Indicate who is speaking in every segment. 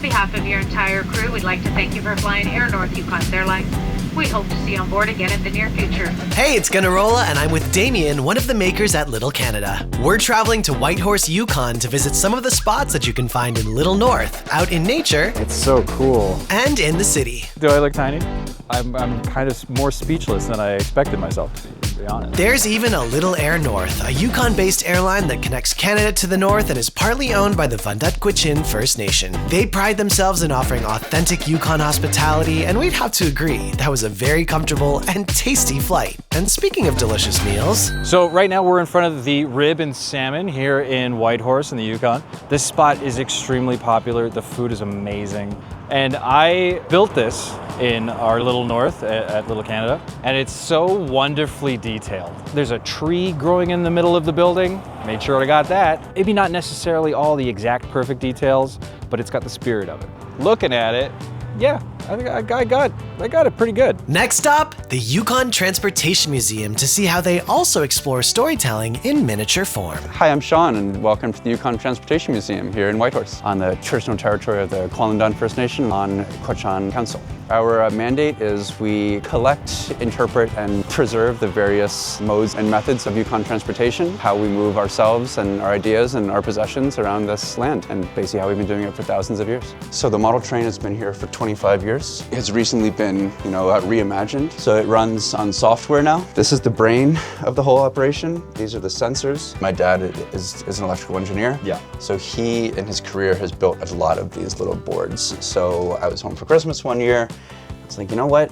Speaker 1: behalf of your entire crew, we'd like to thank you for flying Air North Yukon's Airline. We hope to see you on board again in the near future.
Speaker 2: Hey, it's Gunnarolla, and I'm with Damien, one of the makers at Little Canada. We're traveling to Whitehorse, Yukon to visit some of the spots that you can find in Little North, out in nature.
Speaker 3: It's so cool.
Speaker 2: And in the city.
Speaker 3: Do I look tiny? I'm kind of more speechless than I expected myself to be honest.
Speaker 2: There's even a Little Air North, a Yukon-based airline that connects Canada to the north and is partly owned by the Fundut-Quechin First Nation. They pride themselves in offering authentic Yukon hospitality, and we'd have to agree that was a very comfortable and tasty flight. And speaking of delicious meals...
Speaker 3: So right now we're in front of the rib and salmon here in Whitehorse in the Yukon. This spot is extremely popular. The food is amazing. And I built this in our Little North at Little Canada, and it's so wonderfully detailed. There's a tree growing in the middle of the building. Made sure I got that. Maybe not necessarily all the exact perfect details, but it's got the spirit of it. Looking at it, yeah, I think I got it pretty good.
Speaker 2: Next stop, the Yukon Transportation Museum to see how they also explore storytelling in miniature form.
Speaker 4: Hi, I'm Sean, and welcome to the Yukon Transportation Museum here in Whitehorse on the traditional territory of the Kwalindon First Nation on Quechin Council. Our mandate is we collect, interpret, and preserve the various modes and methods of Yukon transportation, how we move ourselves and our ideas and our possessions around this land, and basically how we've been doing it for thousands of years. So the model train has been here for 25 years. It's recently been, reimagined. So it runs on software now. This is the brain of the whole operation. These are the sensors. My dad is an electrical engineer.
Speaker 3: Yeah.
Speaker 4: So he, in his career, has built a lot of these little boards. So I was home for Christmas one year. I was like, you know what?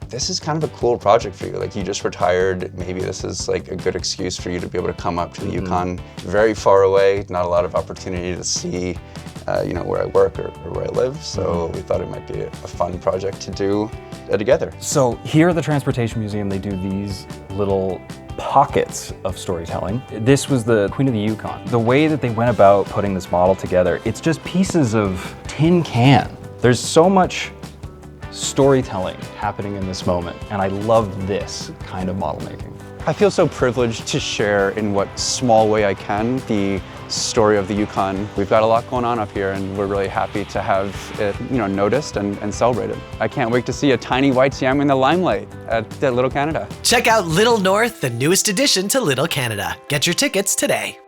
Speaker 4: This is kind of a cool project for you. You just retired. Maybe this is a good excuse for you to be able to come up to the Yukon. Very far away, not a lot of opportunity to see where I work or where I live. So we thought it might be a fun project to do together.
Speaker 3: So here at the Transportation Museum, they do these little pockets of storytelling. This was the Queen of the Yukon. The way that they went about putting this model together, it's just pieces of tin can. There's so much storytelling happening in this moment, and I love this kind of model making.
Speaker 4: I feel so privileged to share in what small way I can the story of the Yukon. We've got a lot going on up here, and we're really happy to have it noticed and celebrated. I can't wait to see a tiny white Siam in the limelight at Little Canada.
Speaker 2: Check out Little North, the newest addition to Little Canada. Get your tickets today.